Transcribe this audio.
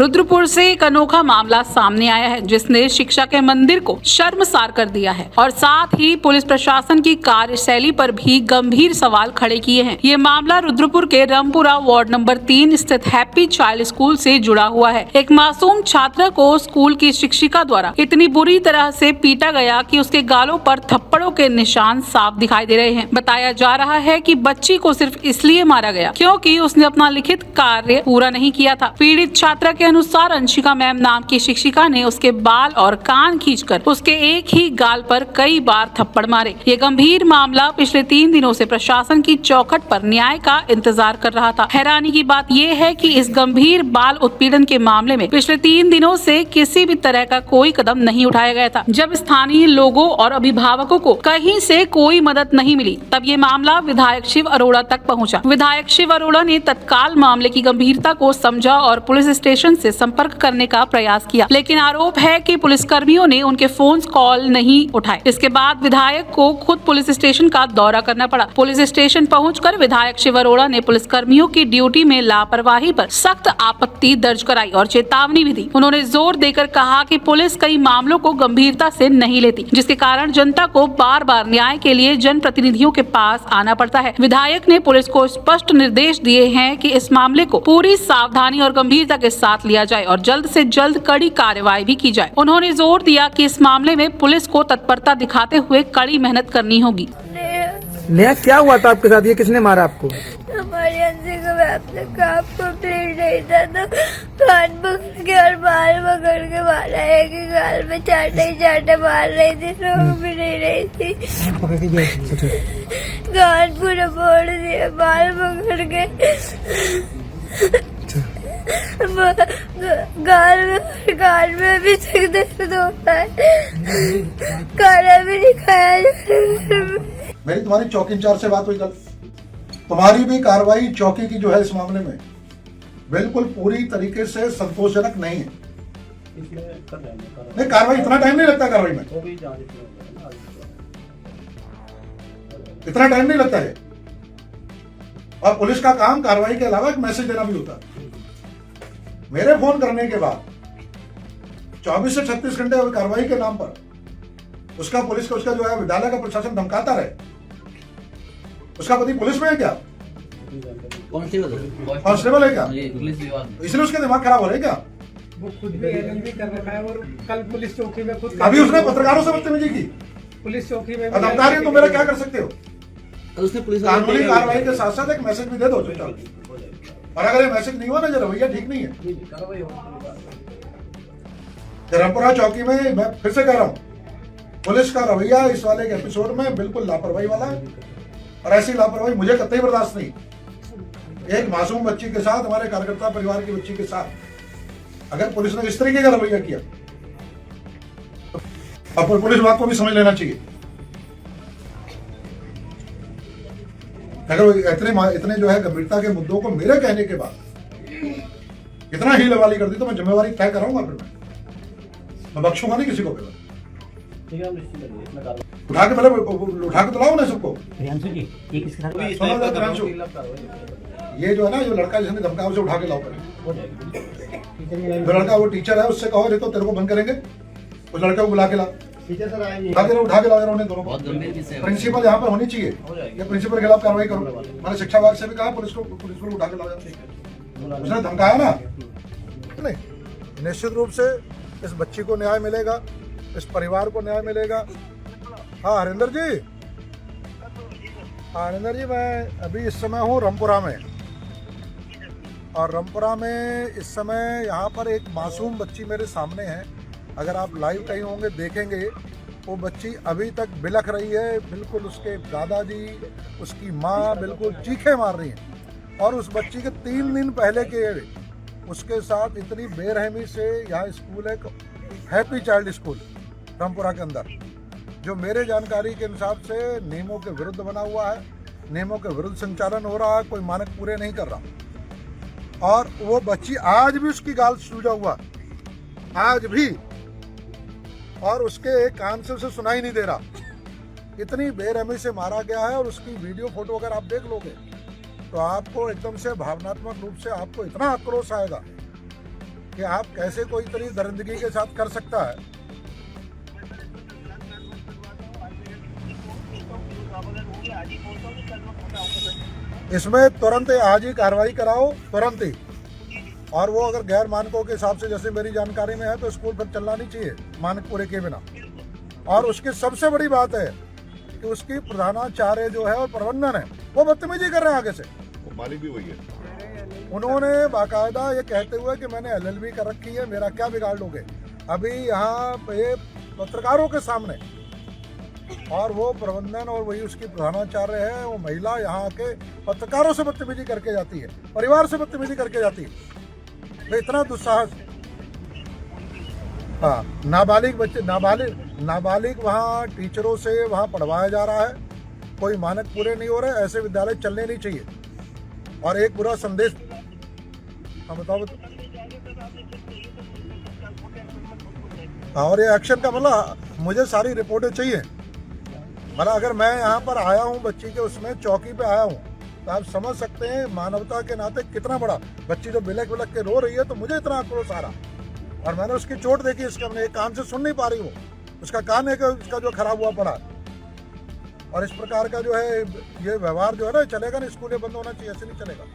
रुद्रपुर से एक अनोखा मामला सामने आया है जिसने शिक्षा के मंदिर को शर्मसार कर दिया है और साथ ही पुलिस प्रशासन की कार्यशैली पर भी गंभीर सवाल खड़े किए हैं। ये मामला रुद्रपुर के रामपुरा वार्ड नंबर 3 स्थित हैप्पी चाइल्ड स्कूल से जुड़ा हुआ है। एक मासूम छात्रा को स्कूल की शिक्षिका द्वारा इतनी बुरी तरह से पीटा गया कि उसके गालों पर थप्पड़ों के निशान साफ दिखाई दे रहे हैं। बताया जा रहा है कि बच्ची को सिर्फ इसलिए मारा गया क्योंकि उसने अपना लिखित कार्य पूरा नहीं किया था। पीड़ित छात्रा के अनुसार अंशिका मैम नाम की शिक्षिका ने उसके बाल और कान खींचकर उसके एक ही गाल पर कई बार थप्पड़ मारे। ये गंभीर मामला पिछले 3 दिनों से प्रशासन की चौखट पर न्याय का इंतजार कर रहा था। हैरानी की बात यह है कि इस गंभीर बाल उत्पीड़न के मामले में पिछले 3 दिनों से किसी भी तरह का कोई कदम नहीं उठाया गया था। जब स्थानीय लोगों और अभिभावकों को कहीं से कोई मदद नहीं मिली तब ये मामला विधायक शिव अरोड़ा तक पहुंचा। विधायक शिव अरोड़ा ने तत्काल मामले की गंभीरता को समझा और पुलिस स्टेशन से संपर्क करने का प्रयास किया, लेकिन आरोप है कि पुलिस कर्मियों ने उनके फोन कॉल नहीं उठाए। इसके बाद विधायक को खुद पुलिस स्टेशन का दौरा करना पड़ा। पुलिस स्टेशन पहुंचकर विधायक शिव अरोड़ा ने पुलिस कर्मियों की ड्यूटी में लापरवाही पर सख्त आपत्ति दर्ज कराई और चेतावनी भी दी। उन्होंने जोर देकर कहा कि पुलिस कई मामलों को गंभीरता से नहीं लेती, जिसके कारण जनता को बार बार न्याय के लिए जनप्रतिनिधियों के पास आना पड़ता है। विधायक ने पुलिस को स्पष्ट निर्देश दिए हैं कि इस मामले को पूरी सावधानी और गंभीरता के साथ लिया जाए और जल्द से जल्द कड़ी कार्रवाई भी की जाए। उन्होंने जोर दिया कि इस मामले में पुलिस को तत्परता दिखाते हुए कड़ी मेहनत करनी होगी। नेहा, क्या हुआ था आपके साथ? ये किसने मारा आपको? हमारी अंशिका मैम ने कहा आपको ब्लीड नहीं था तो कान पकड़ के और बाल पकड़ के मारा है कि गाल में चाटे मार रही थी, सो भी नहीं रही थी। कान पूरा फोड़ दिया, बाल पकड़ के गाल में भी तक दर्द होता है, खाना भी नहीं खाया। मेरी तुम्हारी चौकी इंचार्ज से बात हुई कल। तुम्हारी भी कार्रवाई चौकी की जो है इस मामले में बिल्कुल पूरी तरीके से संतोषजनक नहीं है। नहीं, कार्रवाई इतना टाइम नहीं लगता, कार्रवाई में इतना टाइम नहीं लगता है। और पुलिस का काम कार्रवाई के अलावा एक मैसेज देना भी होता है। मेरे फोन करने के बाद 24 से 36 घंटे कार्रवाई के नाम पर उसका पुलिस का उसका जो है विद्यालय का प्रशासन धमकाता रहे। उसका पति पुलिस में है क्या? कांस्टेबल है क्या? इसलिए उसका दिमाग खराब हो रहा है क्या? वो खुद भी एलएलबी कर रखा है और कल पुलिस चौकी में खुद अभी उसने पत्रकारों से बदतमीजी की, पुलिस चौकी में धमका रही, तो मेरा क्या कर सकते हो? उसने पुलिस कानूनी कार्रवाई के साथ साथ एक मैसेज भी दे दो चुपचाप। और अगर ये मैसेज नहीं हुआ ना, जो रवैया ठीक नहीं है। रामपुरा चौकी में मैं फिर से कह रहा हूँ, पुलिस का रवैया इस वाले के एपिसोड में बिल्कुल लापरवाही वाला है और ऐसी लापरवाही मुझे कतई बर्दाश्त नहीं। एक मासूम बच्ची के साथ, हमारे कार्यकर्ता परिवार की बच्ची के साथ अगर पुलिस ने इस तरीके का रवैया किया तो पुलिस बात को भी समझ लेना चाहिए। अगर इतने जो है गंभीरता के मुद्दों को मेरे कहने के बाद इतना ही लवाली कर दी तो मैं जिम्मेवारी तय कराऊंगा। फिर मैं बख्शूंगा नहीं किसी को। फिर उठा के तो लाओ ना सबको। ये जो है ना, जो लड़का जिसने धमकाया उसे उठा के लाओ पहले। जो लड़का वो टीचर है उससे कहो, देखो तेरे को बंद करेंगे, उस लड़के को बुला के लाओ, उठा के लाओ यार उन्हें दोनों को। प्रिंसिपल यहाँ पर होनी चाहिए, ये प्रिंसिपल के खिलाफ कार्रवाई करो। मैंने शिक्षा विभाग से भी कहा पुलिस को उठा के लाओ। उसने धमकाया ना, नहीं, निश्चित रूप से इस बच्ची को न्याय मिलेगा, इस परिवार को न्याय मिलेगा। हाँ हरिंदर जी, मैं अभी इस समय हूँ रामपुरा में, और रामपुरा में इस समय यहाँ पर एक मासूम बच्ची मेरे सामने है। अगर आप लाइव कहीं होंगे देखेंगे, वो बच्ची अभी तक बिलख रही है। बिल्कुल उसके दादाजी, उसकी माँ बिल्कुल चीखे मार रही हैं। और उस बच्ची के 3 दिन पहले के उसके साथ इतनी बेरहमी से, यहाँ स्कूल है हैप्पी चाइल्ड स्कूल रामपुरा के अंदर, जो मेरे जानकारी के हिसाब से नियमों के विरुद्ध बना हुआ है, नियमों के विरुद्ध संचालन हो रहा है, कोई मानक पूरे नहीं कर रहा। और वो बच्ची आज भी, उसकी गाल सूजा हुआ आज भी, और उसके कान से उसे सुनाई नहीं दे रहा। इतनी बेरहमी से मारा गया है। और उसकी वीडियो फोटो अगर आप देख लोगे तो आपको एकदम से भावनात्मक रूप से आपको इतना आक्रोश आएगा कि आप कैसे कोई इतनी दरिंदगी के साथ कर सकता है। इसमें तुरंत आज ही कार्रवाई कराओ, तुरंत ही। और वो अगर गैर मानकों के हिसाब से जैसे मेरी जानकारी में है तो स्कूल फिर चलना नहीं चाहिए मानक पूरे किए बिना। और उसकी सबसे बड़ी बात है कि उसकी प्रधानाचार्य जो है और प्रबंधन है वो बदतमीजी कर रहे हैं आगे से। वो मालिक भी वही है। उन्होंने बाकायदा ये कहते हुए कि मैंने LLB कर रखी है, मेरा क्या बिगाड़ लोगे, अभी यहाँ पे पत्रकारों के सामने। और वो प्रबंधन और वही उसकी प्रधानाचार्य है, वो महिला यहाँ के पत्रकारों से बदतमीजी करके जाती है, परिवार से बदतमीजी करके जाती है। तो इतना दुस्साहस। हाँ, नाबालिग बच्चे, नाबालिग वहाँ टीचरों से वहाँ पढ़वाया जा रहा है, कोई मानक पूरे नहीं हो रहे, ऐसे विद्यालय चलने नहीं चाहिए। और एक बुरा संदेश, हाँ बताओ। और ये एक्शन का मतलब मुझे सारी रिपोर्टें चाहिए। मतलब अगर मैं यहाँ पर आया हूँ बच्ची के उसमें चौकी पे आया हूँ तो आप समझ सकते हैं मानवता के नाते कितना बड़ा। बच्ची जो बिलक बिलक के रो रही है तो मुझे इतना आक्रोश आ रहा। और मैंने उसकी चोट देखी, इसके अपने एक कान से सुन नहीं पा रही, वो उसका कान है कि उसका जो खराब हुआ पड़ा। और इस प्रकार का जो है ये व्यवहार जो है ना चलेगा नहीं, स्कूल बंद होना चाहिए, ऐसे नहीं चलेगा।